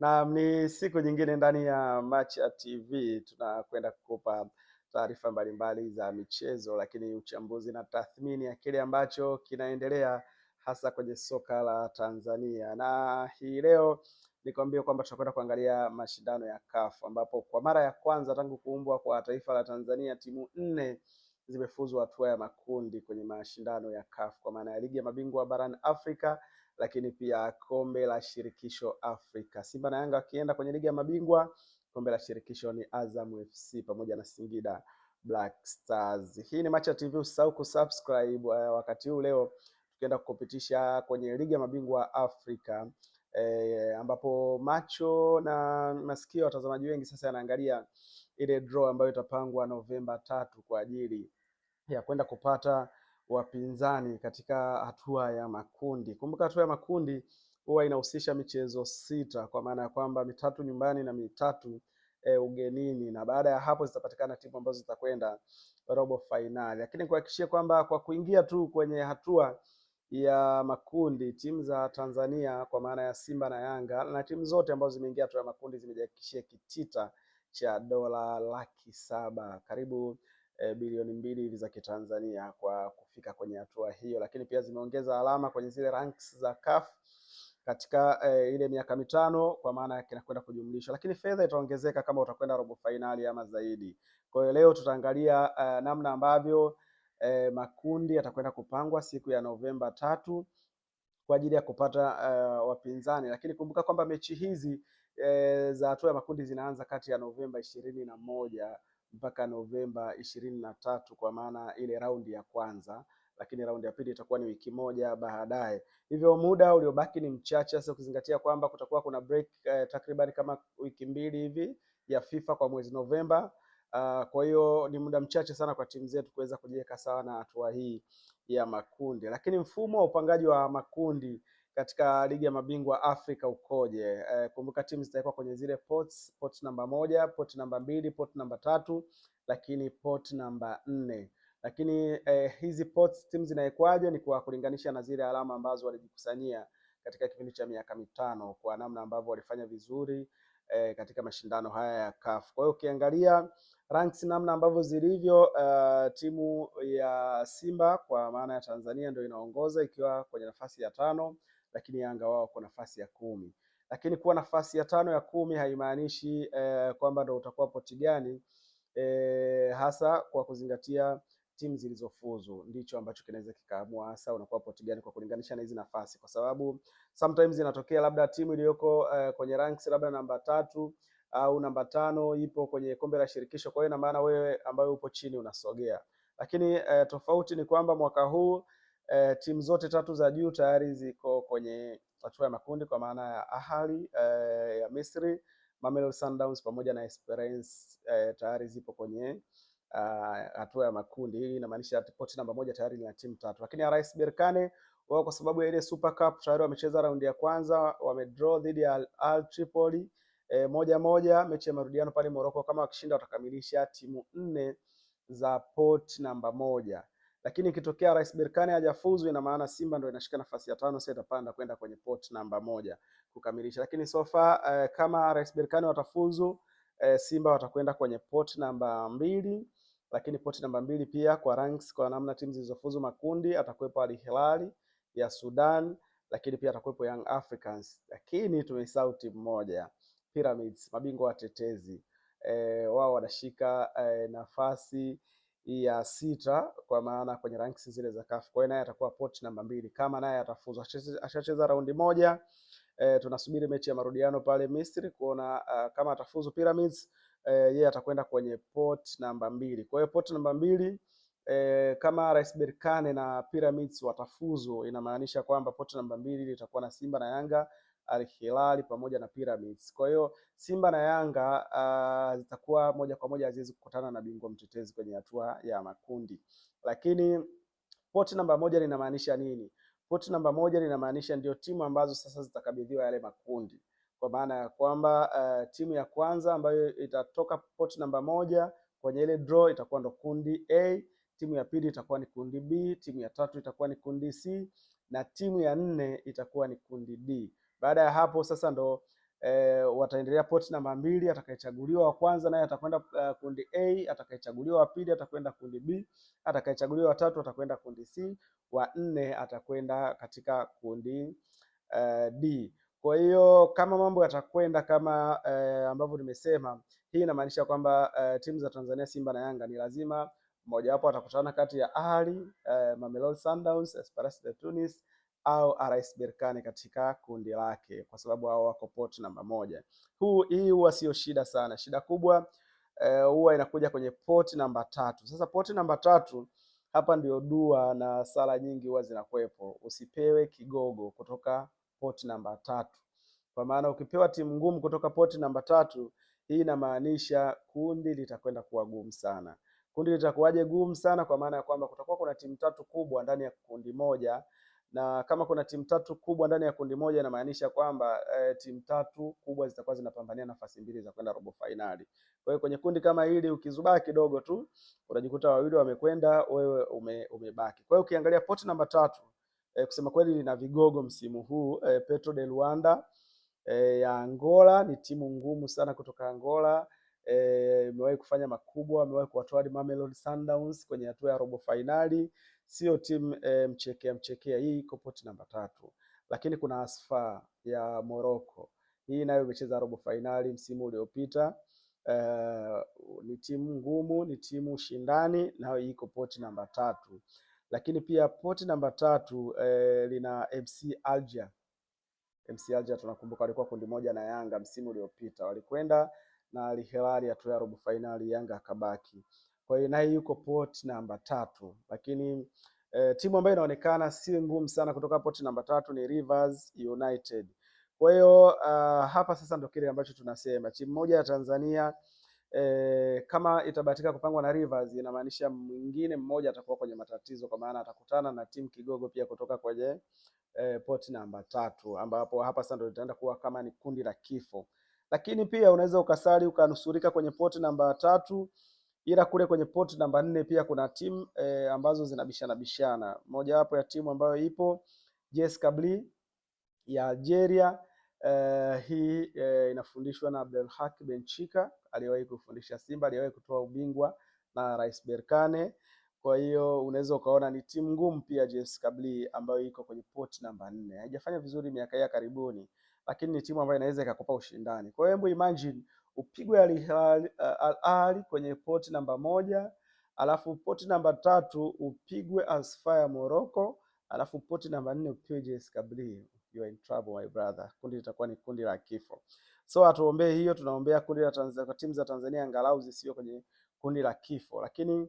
Na ni siku nyingine ndani ya Macha TV tunakwenda kukupa taarifa mbalimbali za michezo, lakini uchambuzi na tathmini ya kile ambacho kinaendelea hasa kwenye soka la Tanzania. Na hii leo nikwambie kwamba tutakwenda kuangalia mashindano ya CAF ambapo kwa mara ya kwanza tangu kuumbwa kwa taifa la Tanzania timu 4 zimefuzu hatua ya makundi kwenye mashindano ya CAF kwa maana ya ligi ya mabingwa barani Afrika, lakini pia kombe la shirikisho Afrika. Simba na Yanga wakienda kwenye ligi ya mabingwa, kombe la shirikisho ni Azam FC pamoja na Singida Black Stars. Hii ni Macha TV, usisahau kusubscribe wakati huu leo tukienda kukupitisha kwenye ligi ya mabingwa Afrika ambapo macho na masikio ya watazamaji wengi sasa yanaangalia ile draw ambayo itapangwa Novemba 3 kwa ajili ya kwenda kupata wapinzani katika hatua ya makundi. Kumbuka hatua ya makundi huwa inahusisha michezo 6 kwa maana ya kwamba mitatu nyumbani na mitatu ugenini, na baada ya hapo zitapatikana timu ambazo zitakwenda robo finali. Lakini kuhakikishia kwamba kwa kuingia tu kwenye hatua ya makundi timu za Tanzania kwa maana ya Simba na Yanga na timu zote ambazo zimeingia hatua ya makundi zimejihakikishia kitita cha dola 700,000 karibu bilioni 2 hivi za Kitanzania kwa kufika kwenye hatua hiyo, lakini pia zimeongeza alama kwenye zile ranks za CAF katika ile miaka mitano kwa maana yake inakwenda kujumlisha, lakini fedha itaongezeka kama utakwenda robo finali ama zaidi. Kwa hiyo leo tutaangalia namna ambavyo makundi yatakwenda kupangwa siku ya Novemba 3 kwa ajili ya kupata wapinzani, lakini kumbuka kwamba mechi hizi za hatua ya makundi zinaanza kati ya Novemba 21 mpaka Novemba 23 kwa maana ile raundi ya kwanza, lakini raundi ya pili itakuwa ni wiki moja baadaye. Hivyo muda uliobaki ni mchache, sasa ukizingatia kwamba kutakuwa kuna break takriban kama wiki mbili hivi ya FIFA kwa mwezi Novemba. Kwa hiyo ni muda mchache sana kwa timu zetu kuweza kujiweka sawa na hatua hii ya makundi. Lakini mfumo wa upangaji wa makundi katika ligi ya mabingwa Afrika ukoje? Kumbuka timu zitawekwa kwenye zile pots, pot namba 1, pot namba 2, pot namba 3, lakini pot namba 4. Lakini hizi pots timu zinawekwaje? Ni kwa kulinganisha na zile alama ambazo walijikusanyia katika kipindi cha miaka mitano kwa namna ambavyo walifanya vizuri katika mashindano haya ya CAF. Kwa hiyo ukiangalia ranks namna ambavyo zilivyo, timu ya Simba kwa maana ya Tanzania ndio inaongoza ikiwa kwenye nafasi ya 5, lakini Yanga wao kwa nafasi ya 10. Lakini kuwa nafasi ya 5 ya 10 haimaanishi kwamba ndio utakuwa poti gani, hasa kwa kuzingatia timu zilizofuzu ndicho ambacho kinaweza kikaamua hasa unakuwa poti gani kwa kulinganisha na hizi nafasi, kwa sababu sometimes inatokea labda timu iliyoko kwenye ranks labda namba 3 au namba 5 ipo kwenye kombe la shirikisho, kwa hiyo ina maana wewe ambayo upo chini unasogea. Lakini tofauti ni kwamba mwaka huu timu zote 3 za juu tayari ziko kwenye hatua ya makundi kwa maana ya Ahali ya Misri, Mamelodi Sundowns pamoja na Esperance tayari zipo kwenye hatua ya makundi. Hii inamaanisha poti namba 1 tayari ni timu 3. Lakini RS Berkane wao kwa sababu ya ile Super Cup tayari wamecheza raundi ya kwanza, wamedraw dhidi ya Al Tripoli 1-1 mechi ya marudiano pale Morocco. Kama wakishinda watakamilisha timu 4 za pot namba 1. Lakini ikitokea RS Berkane hajafuzu, ina maana Simba ndio inashika nafasi ya 5, sasa itapanda kwenda kwenye pot namba 1 kukamilisha. Lakini so far kama RS Berkane watafuzu, Simba watakwenda kwenye pot namba 2. Lakini pot namba 2 pia kwa ranks kwa namna timu zilizofuzu makundi atakuwepo Al Hilal ya Sudan, lakini pia atakuwepo Young Africans. Lakini tumesahau timu moja, Pyramids, mabingwa watetezi. Wao wanashika nafasi ya 6 kwa maana kwenye ranks zile za CAF. Kwa hiyo naye atakuwa pot namba 2 kama naye atafuzu. Ashacheza raundi moja. Tunasubiri mechi ya marudiano pale Misri kuona kama atafuzu Pyramids, yeye atakwenda kwenye pot namba 2. Kwa hiyo pot namba 2 kama RS Berkane na Pyramids watafuzu, inamaanisha kwamba pot namba 2 itakuwa na Simba na Yanga, Al Hilal pamoja na Pyramids. Kwa hiyo Simba na Yanga zitakuwa moja kwa moja haziwezi kukutana na bingwa mtetezi kwenye hatua ya makundi. Lakini pot namba 1 linamaanisha nini? Pot namba 1 linamaanisha ndio timu ambazo sasa zitakabidhiwa yale makundi, kwa maana ya kwamba timu ya kwanza ambayo itatoka pot namba 1 kwenye ile draw itakuwa ndo kundi A, timu ya pili itakuwa ni kundi B, timu ya tatu itakuwa ni kundi C na timu ya 4 itakuwa ni kundi D. Baada ya hapo sasa ndo wataendelea poti namba 2, atakayechaguliwa wa kwanza naye atakwenda kundi A, atakayechaguliwa wa pili atakwenda kundi B, atakayechaguliwa wa tatu atakwenda kundi C, wa nne atakwenda katika kundi D. Kwa hiyo kama mambo yatakwenda kama ambavyo nimesema, hii inamaanisha kwamba timu za Tanzania Simba na Yanga ni lazima mmoja wapo atakutana kati ya Ahli, Mamelodi Sundowns, Esperance de Tunis au RS Berkane katika kundi lake, kwa sababu hao wako poti namba 1. Hii huwa sio shida sana. Shida kubwa huwa inakuja kwenye poti namba 3. Sasa poti namba 3 hapa ndio dua na sala nyingi huwa zinakuwepo. Usipewe kigogo kutoka poti namba 3, kwa maana ukipewa timu ngumu kutoka poti namba 3, hii inamaanisha kundi litakwenda kuwa gumu sana. Kundi litakuwaje gumu sana? Kwa maana ya kwamba kutakuwa kuna timu 3 kubwa ndani ya kundi moja, na kama kuna timu 3 kubwa ndani ya kundi moja inamaanisha kwamba timu 3 kubwa zitakuwa zinapambania nafasi 2 za kwenda robo finali. Kwa hiyo kwenye kundi kama hili ukizubaa kidogo tu unajikuta wawili wamekwenda, wewe umebaki. Kwa hiyo ukiangalia poti namba 3 kusema kweli lina vigogo msimu huu. Petro de Luanda ya Angola ni timu ngumu sana kutoka Angola. Imewahi kufanya makubwa, imewahi kuwatoa Mamelodi Sundowns kwenye hatua ya robo finali. Sio timu mchekea. Hii iko poti namba 3. Lakini kuna Asfar ya Morocco, hii nayo imecheza robo finali msimu uliopita. Ni timu ngumu, ni timu shindani, nayo iko poti namba 3. Lakini pia poti namba 3 lina MC Alger. MC Alger tunakumbuka walikuwa kundi moja na Yanga msimu uliopita, walikwenda na Al Hilal hatua ya robo finali, Yanga akabaki. Kwa hiyo naye yuko poti namba 3. Lakini timu ambayo inaonekana si ngumu sana kutoka poti namba 3 ni Rivers United. Kwa hiyo hapa sasa ndio kile ambacho tunasema timu moja ya Tanzania kama itabahatika kupangwa na Rivers, inamaanisha mwingine mmoja atakuwa kwenye matatizo, kwa maana atakutana na timu kigogo pia kutoka kwenye poti namba 3, ambapo hapa sasa ndio itaenda kuwa kama ni kundi la kifo. Lakini pia unaweza ukasali ukanusurika kwenye poti namba 3, ila kule kwenye poti namba 4 pia kuna timu ambazo zinabishana. Moja wapo ya timu ambayo ipo JS Kabylie ya Algeria. Hii inafundishwa na Abdelhak Benchika, aliyewahi kufundisha Simba, aliyewahi kutoa ubingwa na RS Berkane. Kwa hiyo unaweza ukaona ni timu ngumu pia JS Kabylie, ambayo iko kwenye poti namba 4. Haijafanya vizuri miaka ya karibuni, lakini ni timu ambayo inaweza ikakupa ushindani. Kwa hiyo hebu imagine upigwe Al Ahly kwenye poti namba 1, alafu poti namba 3 upigwe Asfar ya Morocco, alafu poti namba 4 upigwe JS Kabylie. You are in trouble my brother. Kundi litakuwa ni kundi la kifo. So hatuombee hiyo, tunaombea kundi la Tanzania, kwa timu za Tanzania angalau zisiwe kwenye kundi la kifo. Lakini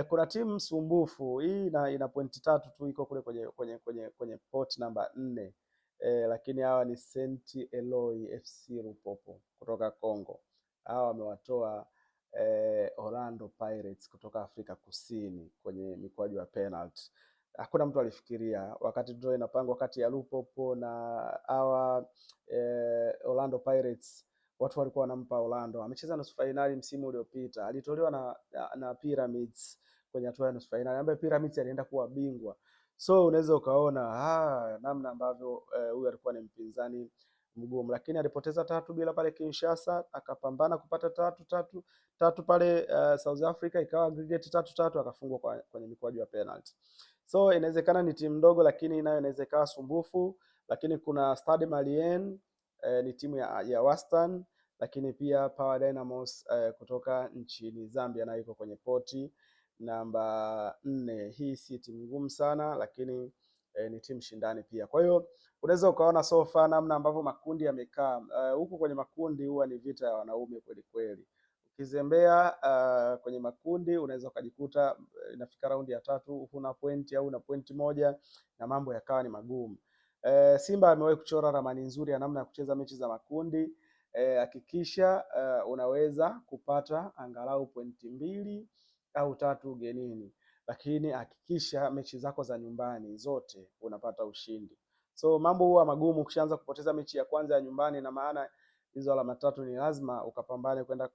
kuna timu sumbufu hii ina pointi 3 tu, iko kule kwenye poti namba 4. Lakini hawa ni Saint Eloi FC Lupopo kutoka Congo. Hawa wamewatoa Orlando Pirates kutoka Afrika Kusini kwenye mikwaju ya penalty. Hakuna mtu alifikiria wakati draw inapangwa kati ya Lupopo na hawa Orlando Pirates, watu walikuwa wanampa Orlando. Amecheza nusu finali msimu uliopita, alitolewa na Pyramids kwenye hatua ya nusu finali, ambaye Pyramids alienda kuwa bingwa. So unaweza ukaona namna ambavyo huyu alikuwa ni mpinzani mgumu, lakini alipoteza 3 bila pale Kinshasa, akapambana kupata tatu pale South Africa, ikawa aggregate 3-3, akafungwa kwenye mikwaju ya penalty. So inawezekana ni timu ndogo, lakini nayo inaweza ikawa sumbufu. Lakini kuna Stade Malien ni timu ya wastani, lakini pia Power Dynamos kutoka nchini Zambia nayo iko kwenye poti namba 4. Hii si timu ngumu sana, lakini ni timu shindani pia. Kwa hiyo unaweza ukaona so far namna ambavyo makundi yamekaa. Huku kwenye makundi huwa ni vita ya wanaume kweli kweli. Ukizembea kwenye makundi unaweza ukajikuta inafika raundi ya 3 huna pointi au una pointi moja na mambo yakawa ni magumu. Simba amewahi kuchora ramani nzuri ya namna ya kucheza mechi za makundi. Hakikisha unaweza kupata angalau pointi 2 au 3 ugenini, lakini hakikisha mechi zako za nyumbani zote unapata ushindi. So mambo huwa magumu ukishaanza kupoteza mechi ya kwanza ya nyumbani, na maana hizo alama 3 ni lazima ukapambane kwenda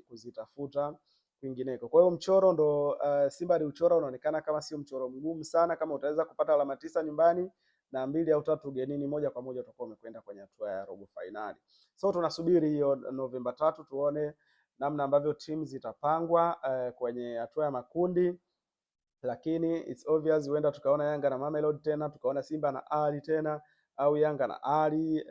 kuzitafuta kwingineko. Kwa hiyo mchoro ndo Simba aliuchora, unaonekana kama sio mchoro mgumu sana. Kama utaweza kupata alama 9 nyumbani na 2 au 3 ugenini, moja kwa moja utakuwa umekwenda kwenye hatua ya robo finali. So tunasubiri hiyo Novemba 3 tuone namna ambavyo timu zitapangwa kwenye hatua ya makundi, lakini it's obvious huenda tukaona Yanga na Mamelodi tena, tukaona Simba na Ali tena, au Yanga na Ali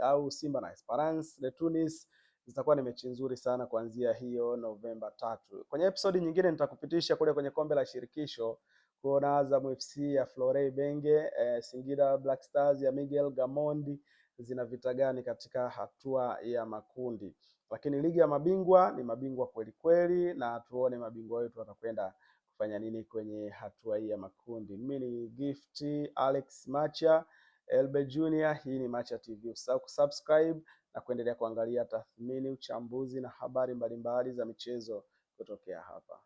au Simba na Esperance de Tunis. Zitakuwa ni mechi nzuri sana kuanzia hiyo Novemba 3. Kwenye episodi nyingine nitakupitisha kule kwenye kombe la shirikisho kuona Azam FC ya Florent Ibenge, Singida Black Stars ya Miguel Gamondi zina vita gani katika hatua ya makundi. Lakini ligi ya mabingwa ni mabingwa kweli kweli, na tuone mabingwa wetu watakwenda kufanya nini kwenye hatua hii ya makundi. Mimi ni Gift Alex Macha Elbe Junior. Hii ni Macha TV. Usisahau kusubscribe na kuendelea kuangalia tathmini, uchambuzi na habari mbalimbali za michezo kutokea hapa.